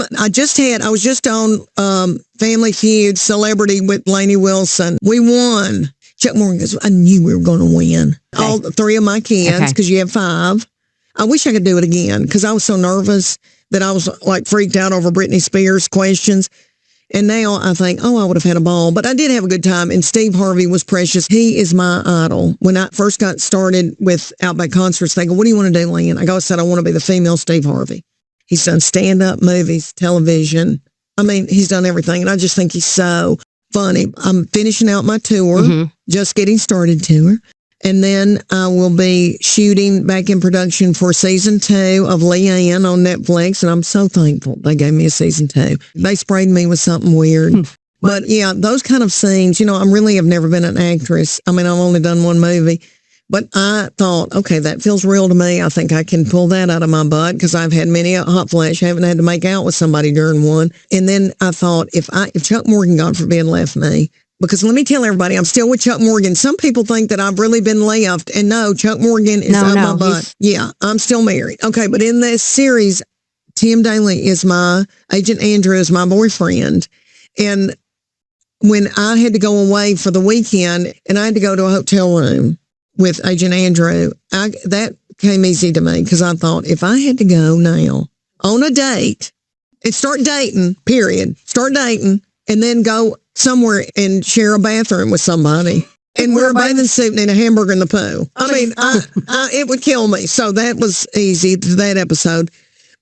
I was just on Family Feud, Celebrity with Lainey Wilson. We won. Chuck Morgan goes, I knew we were going to win. Okay. All 3 of my kids, because you have 5. I wish I could do it again, because I was so nervous that I was like freaked out over Britney Spears questions. And now I think, I would have had a ball. But I did have a good time. And Steve Harvey was precious. He is my idol. When I first got started with Outback Concerts, they go, what do you want to do, Leanne? I said, I want to be the female Steve Harvey. He's done stand-up, movies, television. I mean, he's done everything. And I just think he's so funny. I'm finishing out my tour, just getting started tour. And then I will be shooting back in production for season 2 of Leanne on Netflix. And I'm so thankful they gave me a season 2. They sprayed me with something weird. But yeah, those kind of scenes, I really have never been an actress. I mean, I've only done one movie. But I thought, okay, that feels real to me. I think I can pull that out of my butt, because I've had many a hot flash. I haven't had to make out with somebody during one. And then I thought, if Chuck Morgan, God forbid, left me, because let me tell everybody, I'm still with Chuck Morgan. Some people think that I've really been left, and no, Chuck Morgan is out my butt. Yeah, I'm still married. Okay, but in this series, Tim Daly is my, Agent Andrew is my boyfriend. And when I had to go away for the weekend, and I had to go to a hotel room with Agent Andrew, that came easy to me, because I thought, if I had to go now on a date and start dating, and then go somewhere and share a bathroom with somebody and wear a bathing suit and eat a hamburger in the pool. I mean, it would kill me. So that was easy, that episode.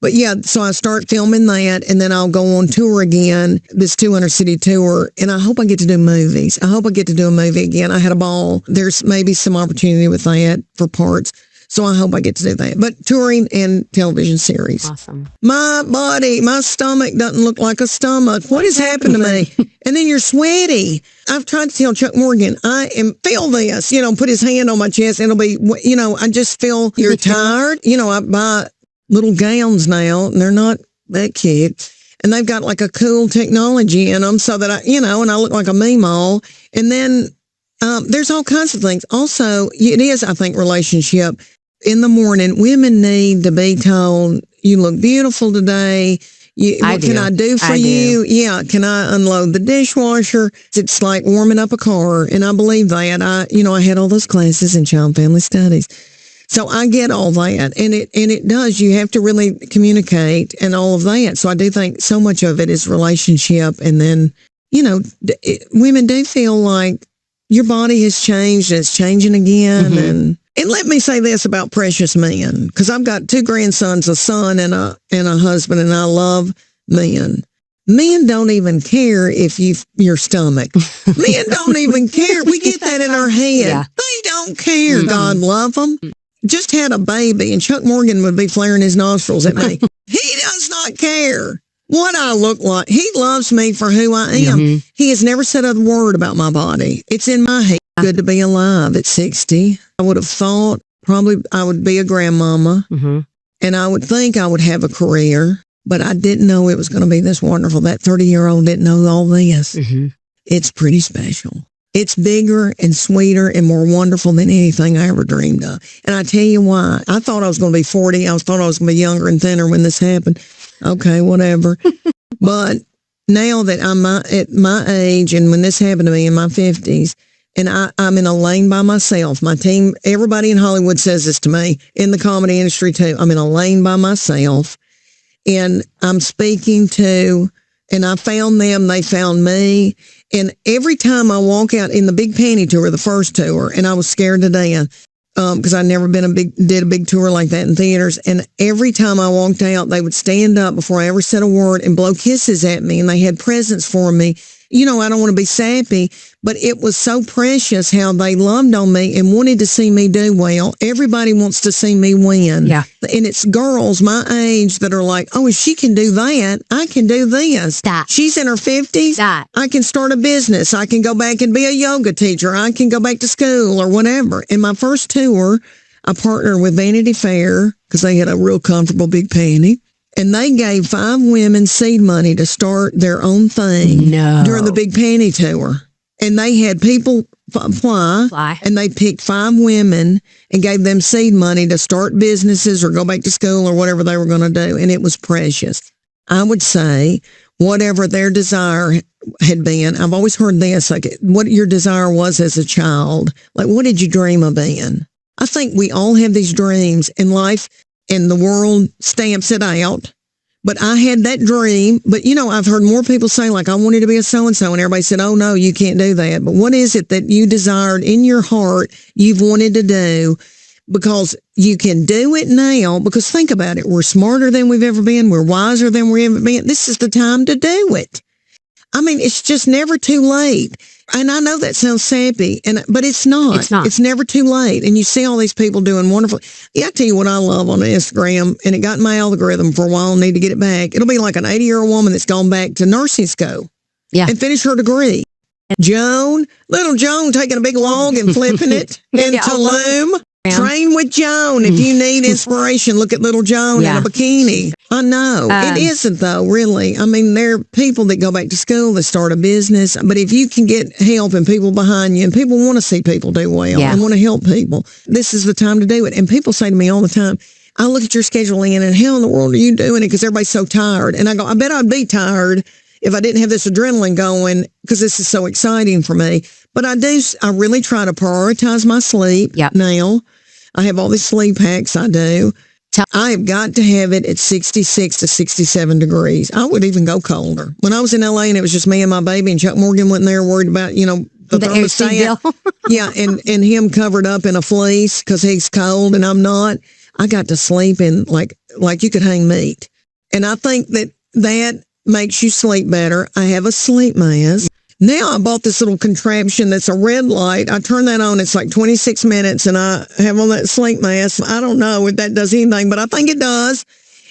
But yeah, so I start filming that, and then I'll go on tour again, this 200 city tour, and I hope I get to do movies. I hope I get to do a movie again. I had a ball. There's maybe some opportunity with that for parts. So I hope I get to do that. But touring and television series. Awesome. My stomach doesn't look like a stomach. What has happened to me? And then you're sweaty. I've tried to tell Chuck Morgan, feel this, put his hand on my chest. And it'll be, I just feel you're tired. I buy little gowns now, and they're not that cute. And they've got like a cool technology in them, so that and I look like a meemaw. And then there's all kinds of things. Also, it is, I think, relationship. In the morning, women need to be told, you look beautiful today. What can I do for you? Yeah. Can I unload the dishwasher? It's like warming up a car. And I believe that. I had all those classes in child and family studies. So I get all that. And it does. You have to really communicate and all of that. So I do think so much of it is relationship. And then, women do feel like your body has changed. And it's changing again. And let me say this about precious men, because I've got 2 grandsons, a son and a husband, and I love men. Men don't even care if your stomach. Men don't even care. We get that in our head. Yeah. They don't care. God love them. Just had a baby, and Chuck Morgan would be flaring his nostrils at me. He does not care what I look like. He loves me for who I am. He has never said a word about my body. It's in my head. Good to be alive at 60. I would have thought probably I would be a grandmama, and I would think I would have a career, but I didn't know it was going to be this wonderful. That 30-year-old didn't know all this. It's pretty special. It's bigger and sweeter and more wonderful than anything I ever dreamed of. And I tell you why. I thought I was going to be 40. I thought I was going to be younger and thinner when this happened. Okay, whatever. But now that I'm at my age, and when this happened to me in my 50s, and I'm in a lane by myself. My team, everybody in Hollywood says this to me, in the comedy industry too. I'm in a lane by myself, and I'm speaking to, and I found them, they found me. And every time I walk out in the Big Panty tour, the first tour, and I was scared to death, because I'd never did a big tour like that in theaters. And every time I walked out, they would stand up before I ever said a word and blow kisses at me. And they had presents for me. I don't want to be sappy, but it was so precious how they loved on me and wanted to see me do well. Everybody wants to see me win. Yeah. And it's girls my age that are like, oh, if she can do that, I can do this. She's in her 50s. I can start a business. I can go back and be a yoga teacher. I can go back to school or whatever. In my first tour, I partnered with Vanity Fair because they had a real comfortable big panty. And they gave 5 women seed money to start their own thing during the Big Panty Tour. And they had people apply, and they picked 5 women and gave them seed money to start businesses or go back to school or whatever they were going to do. And it was precious. I would say whatever their desire had been. I've always heard this, like what your desire was as a child. Like, what did you dream of being? I think we all have these dreams in life, and the world stamps it out. But I had that dream. But, I've heard more people say, like, I wanted to be a so-and-so, and everybody said, oh, no, you can't do that. But what is it that you desired in your heart you've wanted to do? Because you can do it now, because think about it. We're smarter than we've ever been. We're wiser than we've ever been. This is the time to do it. I mean, it's just never too late. And I know that sounds sappy, but it's not. It's not. It's never too late. And you see all these people doing wonderful. Yeah, I tell you what I love on Instagram, and it got in my algorithm for a while. I need to get it back. It'll be like an 80-year-old woman that's gone back to nursing school and finished her degree. Jone, little Jone taking a big log and flipping it in Tulum. Train with Jone. If you need inspiration, look at little Jone in a bikini. I know. It isn't, though, really. I mean, there are people that go back to school, that start a business. But if you can get help and people behind you, and people want to see people do well and want to help people, this is the time to do it. And people say to me all the time, I look at your schedule, Leanne, and how in the world are you doing it? Because everybody's so tired. And I go, I bet I'd be tired if I didn't have this adrenaline going, because this is so exciting for me. But I really try to prioritize my sleep now. I have all these sleep hacks I do. I have got to have it at 66 to 67 degrees. I would even go colder. When I was in LA and it was just me and my baby, and Chuck Morgan wasn't there worried about, the thermostat. And him covered up in a fleece because he's cold and I'm not. I got to sleep in like you could hang meat. And I think that makes you sleep better. I have a sleep mask. Now I bought this little contraption that's a red light. I turn that on. It's like 26 minutes, and I have on that sleep mask. I don't know if that does anything, but I think it does.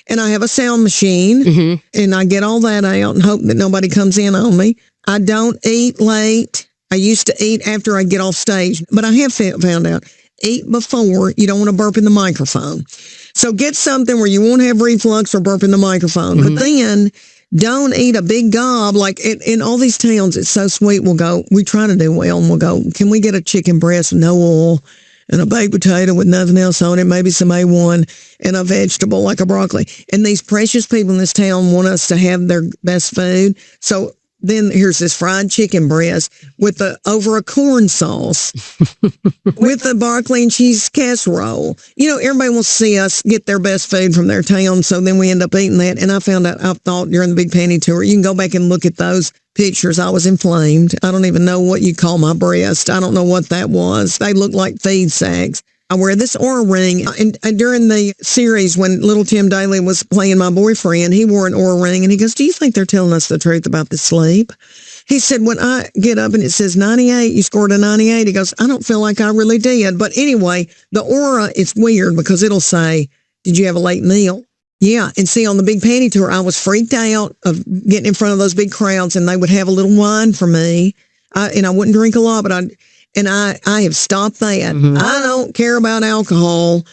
And I have a sound machine, and I get all that out and hope that nobody comes in on me. I don't eat late. I used to eat after I get off stage, but I have found out, eat before. You don't want to burp in the microphone. So get something where you won't have reflux or burp in the microphone. But then don't eat a big gob. Like in all these towns, it's so sweet. We try to do well, and we'll go, can we get a chicken breast with no oil and a baked potato with nothing else on it, maybe some A1 and a vegetable like a broccoli. And these precious people in this town want us to have their best food. So then here's this fried chicken breast over a corn sauce with the broccoli and cheese casserole. Everybody wants to see us get their best food from their town, so then we end up eating that. And I thought during the Big Panty Tour, you can go back and look at those pictures. I was inflamed. I don't even know what you call my breast. I don't know what that was. They look like feed sacks. I wear this Oura ring, and during the series when little Tim Daly was playing my boyfriend, he wore an Oura ring, and he goes, do you think they're telling us the truth about the sleep? He said, when I get up and it says 98, you scored a 98, he goes, I don't feel like I really did. But anyway, the Oura, it's weird because it'll say, did you have a late meal? Yeah, and see, on the Big Panty Tour, I was freaked out of getting in front of those big crowds, and they would have a little wine for me, and I wouldn't drink a lot, but I have stopped that. I don't care about alcohol.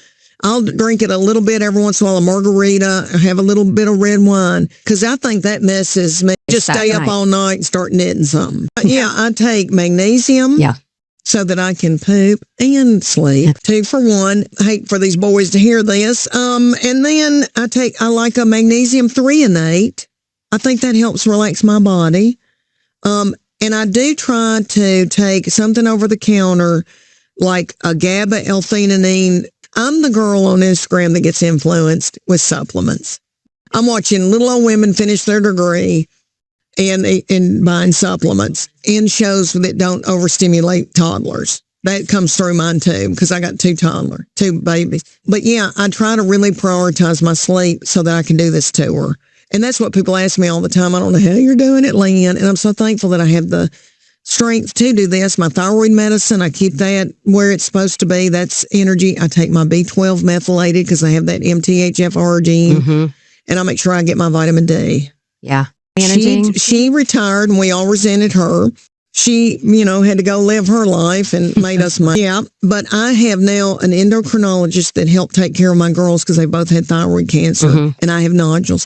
I'll drink it a little bit every once in a while, a margarita, or have a little bit of red wine, because I think that messes me. Just stay up all night and start knitting something. I take magnesium so that I can poop and sleep. 2 for 1. I hate for these boys to hear this. And then I like a magnesium 3-8. I think that helps relax my body. And I do try to take something over the counter, like a GABA L-theanine. I'm the girl on Instagram that gets influenced with supplements. I'm watching little old women finish their degree and buying supplements in shows that don't overstimulate toddlers. That comes through mine too, because I got 2 babies. But I try to really prioritize my sleep so that I can do this tour. And that's what people ask me all the time. I don't know how you're doing it, Leanne. And I'm so thankful that I have the strength to do this. My thyroid medicine, I keep that where it's supposed to be. That's energy. I take my B12 methylated because I have that MTHFR gene. And I make sure I get my vitamin D. Yeah. She retired and we all resented her. She, had to go live her life and made us money. Yeah, but I have now an endocrinologist that helped take care of my girls because they both had thyroid cancer. And I have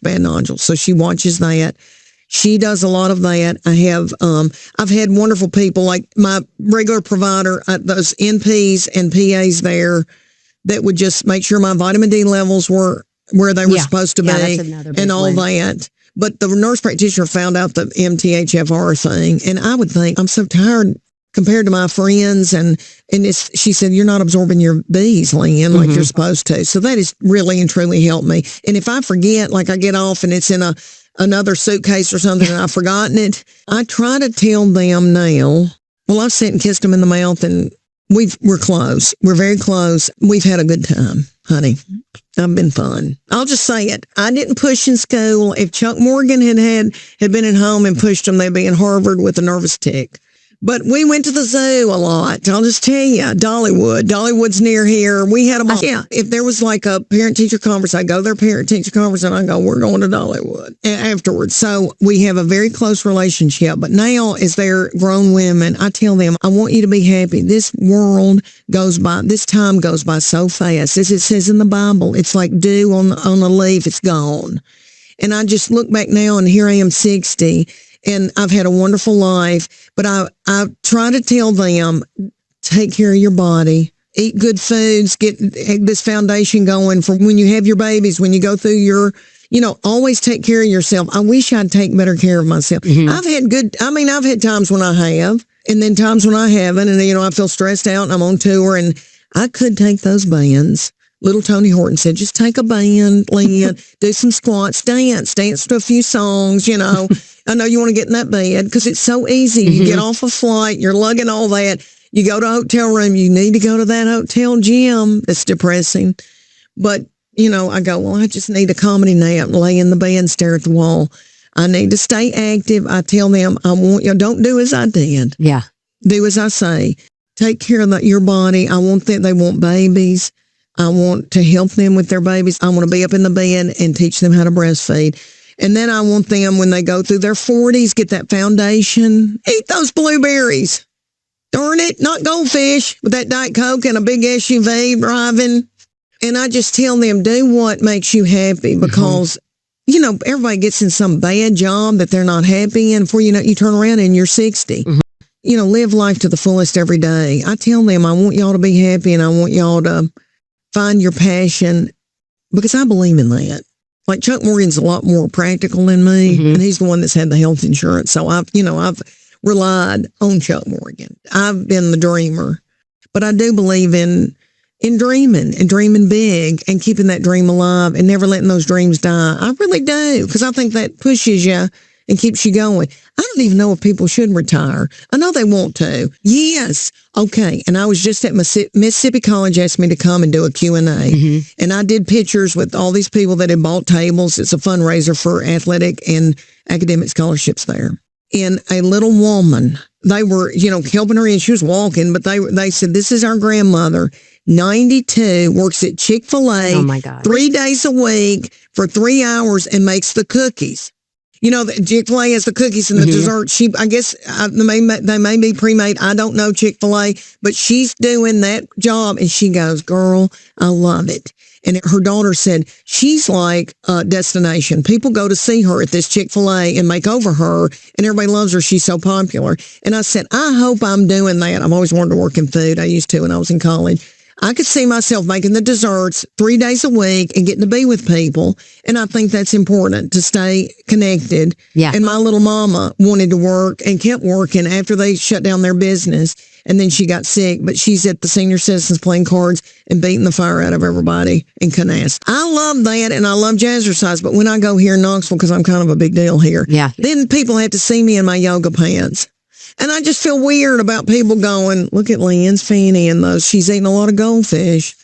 bad nodules. So she watches that. She does a lot of that. I've had wonderful people like my regular provider, those NPs and PAs there that would just make sure my vitamin D levels were where they were supposed to be and all that. But the nurse practitioner found out the MTHFR thing, and I would think, I'm so tired compared to my friends, and she said, you're not absorbing your B's, Leanne, like you're supposed to. So that has really and truly helped me. And if I forget, like I get off and it's in another suitcase or something and I've forgotten it, I try to tell them now. Well, I've sat and kissed them in the mouth, and we're close. We're very close. We've had a good time, honey. I've been fun. I'll just say it. I didn't push in school. If Chuck Morgan had been at home and pushed them, they'd be in Harvard with a nervous tick. But we went to the zoo a lot. I'll just tell you, Dollywood. Dollywood's near here. We had a ball. Yeah, if there was like a parent-teacher conference, I go to their parent-teacher conference and I go, we're going to Dollywood afterwards. So we have a very close relationship. But now, as they're grown women, I tell them, I want you to be happy. This world goes by, this time goes by so fast. As it says in the Bible, it's like dew on a leaf. It's gone. And I just look back now, and here I am 60. And I've had a wonderful life, but I try to tell them, take care of your body, eat good foods, get this foundation going for when you have your babies, when you go through your, always take care of yourself. I wish I'd take better care of myself. I've had times when I have, and then times when I haven't, and I feel stressed out and I'm on tour, and I could take those bands. Little Tony Horton said, just take a band, Leanne, do some squats, dance to a few songs, I know you want to get in that bed because it's so easy. You get off a flight, you're lugging all that. You go to a hotel room, you need to go to that hotel gym. It's depressing. But, I go, well, I just need a comedy nap, lay in the bed and stare at the wall. I need to stay active. I tell them, I want you, don't do as I did. Yeah. Do as I say. Take care of your body. I want that. They want babies. I want to help them with their babies. I want to be up in the bed and teach them how to breastfeed. And then I want them, when they go through their 40s, get that foundation. Eat those blueberries. Darn it, not goldfish with that Diet Coke and a big SUV driving. And I just tell them, do what makes you happy, because, everybody gets in some bad job that they're not happy in. Before you turn around and you're 60. Live life to the fullest every day. I tell them, I want y'all to be happy, and I want y'all to find your passion, because I believe in that. Like Chuck Morgan's a lot more practical than me, and he's the one that's had the health insurance. So I've relied on Chuck Morgan. I've been the dreamer, but I do believe in dreaming and dreaming big and keeping that dream alive and never letting those dreams die. I really do, because I think that pushes you and keeps you going. I don't even know if people should retire. I know they want to. Yes. Okay. And I was just at Mississippi College, asked me to come and do a Q&A. And I did pictures with all these people that had bought tables. It's a fundraiser for athletic and academic scholarships there. And a little woman, they were, helping her in. She was walking, but they said, this is our grandmother, 92, works at Chick-fil-A. Oh my God. 3 days a week for 3 hours and makes the cookies. Chick-fil-A has the cookies and the dessert. I guess they may be pre-made. I don't know Chick-fil-A, but she's doing that job, and she goes, girl, I love it. And her daughter said, she's like a destination. People go to see her at this Chick-fil-A and make over her, and everybody loves her. She's so popular. And I said, I hope I'm doing that. I've always wanted to work in food. I used to when I was in college. I could see myself making the desserts 3 days a week and getting to be with people. And I think that's important, to stay connected. Yeah. And my little mama wanted to work and kept working after they shut down their business. And then she got sick, but she's at the senior citizens playing cards and beating the fire out of everybody in Canasta. I love that, and I love jazzercise. But when I go here in Knoxville, because I'm kind of a big deal here, then people have to see me in my yoga pants. And I just feel weird about people going, look at Leanne's fanny and those. She's eating a lot of goldfish.